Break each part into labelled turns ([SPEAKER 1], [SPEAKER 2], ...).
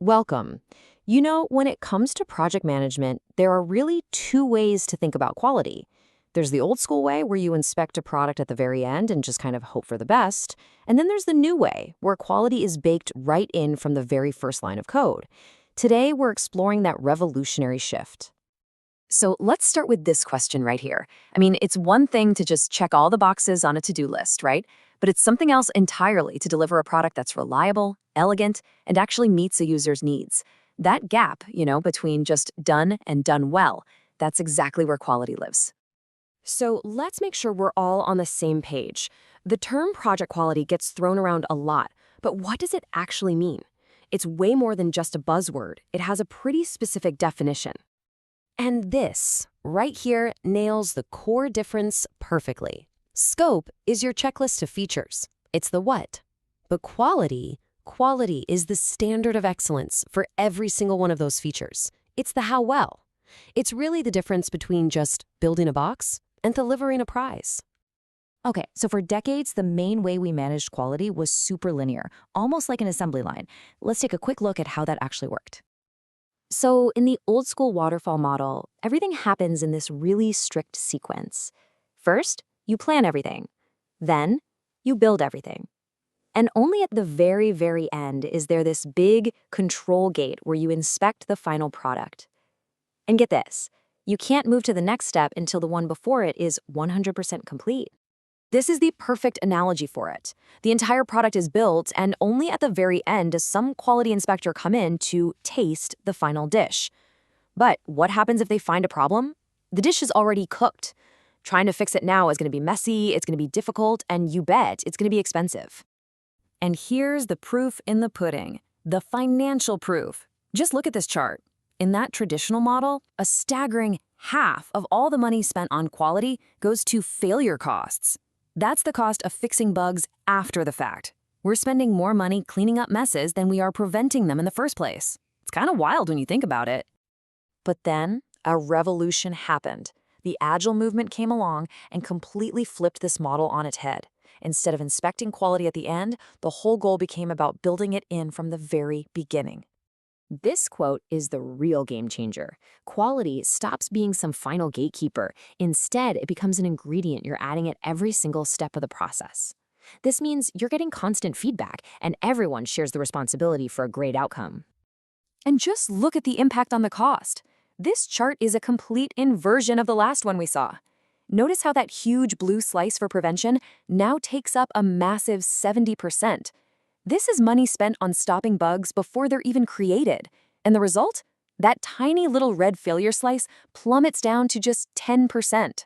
[SPEAKER 1] Welcome. When it comes to project management, there are really two ways to think about quality. There's the old school way where you inspect a product at the very end and just kind of hope for the best. And then there's the new way where quality is baked right in from the very first line of code. Today, we're exploring that revolutionary shift. So let's start with this question right here. It's one thing to just check all the boxes on a to-do list, right? But it's something else entirely to deliver a product that's reliable, elegant, and actually meets a user's needs. That gap, between just done and done well, that's exactly where quality lives. So let's make sure we're all on the same page. The term project quality gets thrown around a lot, but what does it actually mean? It's way more than just a buzzword. It has a pretty specific definition. And this, right here, nails the core difference perfectly. Scope is your checklist of features. It's the what. But quality is the standard of excellence for every single one of those features. It's the how well. It's really the difference between just building a box and delivering a prize.
[SPEAKER 2] Okay, so for decades, the main way we managed quality was super linear, almost like an assembly line. Let's take a quick look at how that actually worked.
[SPEAKER 1] So in the old school waterfall model, everything happens in this really strict sequence. First, you plan everything. Then, you build everything. And only at the very, very end is there this big control gate where you inspect the final product. And get this, you can't move to the next step until the one before it is 100% complete. This is the perfect analogy for it. The entire product is built, and only at the very end does some quality inspector come in to taste the final dish. But what happens if they find a problem? The dish is already cooked. Trying to fix it now is going to be messy, it's going to be difficult, and you bet it's going to be expensive. And here's the proof in the pudding, the financial proof. Just look at this chart. In that traditional model, a staggering half of all the money spent on quality goes to failure costs. That's the cost of fixing bugs after the fact. We're spending more money cleaning up messes than we are preventing them in the first place. It's kind of wild when you think about it. But then, a revolution happened. The Agile movement came along and completely flipped this model on its head. Instead of inspecting quality at the end, the whole goal became about building it in from the very beginning. This quote is the real game changer. Quality stops being some final gatekeeper. Instead, it becomes an ingredient you're adding at every single step of the process. This means you're getting constant feedback, and everyone shares the responsibility for a great outcome. And just look at the impact on the cost. This chart is a complete inversion of the last one we saw. Notice how that huge blue slice for prevention now takes up a massive 70%. This is money spent on stopping bugs before they're even created. And the result? That tiny little red failure slice plummets down to just 10%.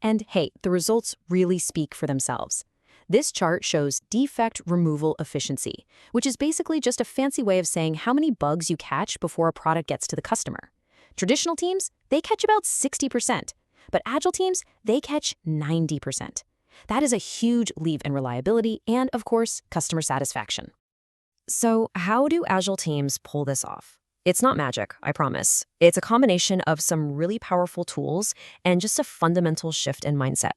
[SPEAKER 1] And hey, the results really speak for themselves. This chart shows defect removal efficiency, which is basically just a fancy way of saying how many bugs you catch before a product gets to the customer. Traditional teams, they catch about 60%, but Agile teams, they catch 90%. That is a huge leap in reliability and, of course, customer satisfaction. So how do Agile teams pull this off? It's not magic, I promise. It's a combination of some really powerful tools and just a fundamental shift in mindset.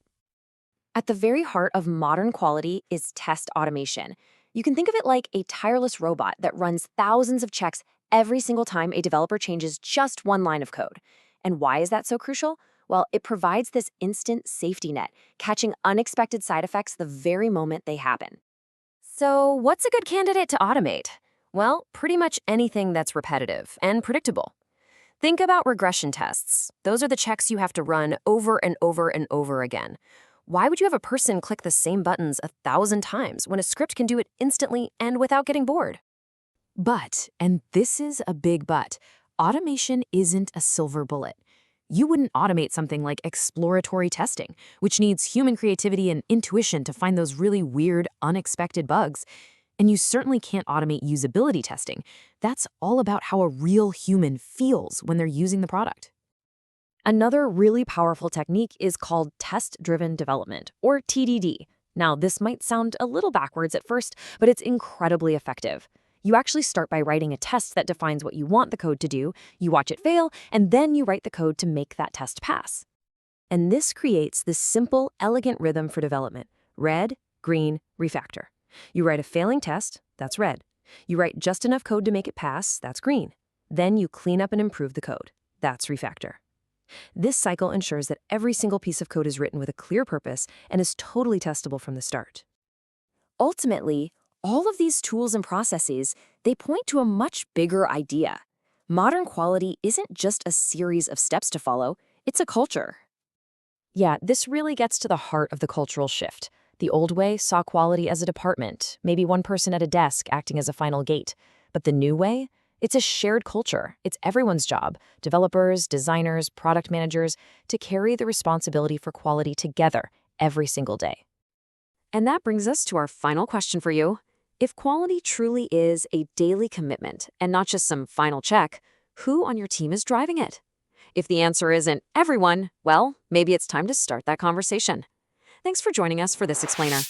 [SPEAKER 1] At the very heart of modern quality is test automation. You can think of it like a tireless robot that runs thousands of checks every single time a developer changes just one line of code. And why is that so crucial? Well, it provides this instant safety net, catching unexpected side effects the very moment they happen. So what's a good candidate to automate? Well, pretty much anything that's repetitive and predictable. Think about regression tests. Those are the checks you have to run over and over and over again. Why would you have a person click the same buttons 1,000 times when a script can do it instantly and without getting bored? But, and this is a big but, automation isn't a silver bullet. You wouldn't automate something like exploratory testing, which needs human creativity and intuition to find those really weird, unexpected bugs. And you certainly can't automate usability testing. That's all about how a real human feels when they're using the product. Another really powerful technique is called test-driven development, or TDD. Now, this might sound a little backwards at first, but it's incredibly effective. You actually start by writing a test that defines what you want the code to do, you watch it fail, and then you write the code to make that test pass. And this creates this simple, elegant rhythm for development. Red, green, refactor. You write a failing test, that's red.
[SPEAKER 3] You write just enough code to make it pass, that's green. Then you clean up and improve the code. That's refactor. This cycle ensures that every single piece of code is written with a clear purpose and is totally testable from the start.
[SPEAKER 1] Ultimately, all of these tools and processes, they point to a much bigger idea. Modern quality isn't just a series of steps to follow, it's a culture.
[SPEAKER 3] Yeah, this really gets to the heart of the cultural shift. The old way saw quality as a department, maybe one person at a desk acting as a final gate. But the new way? It's a shared culture. It's everyone's job, developers, designers, product managers, to carry the responsibility for quality together every single day.
[SPEAKER 1] And that brings us to our final question for you. If quality truly is a daily commitment and not just some final check, who on your team is driving it? If the answer isn't everyone, well, maybe it's time to start that conversation. Thanks for joining us for this explainer.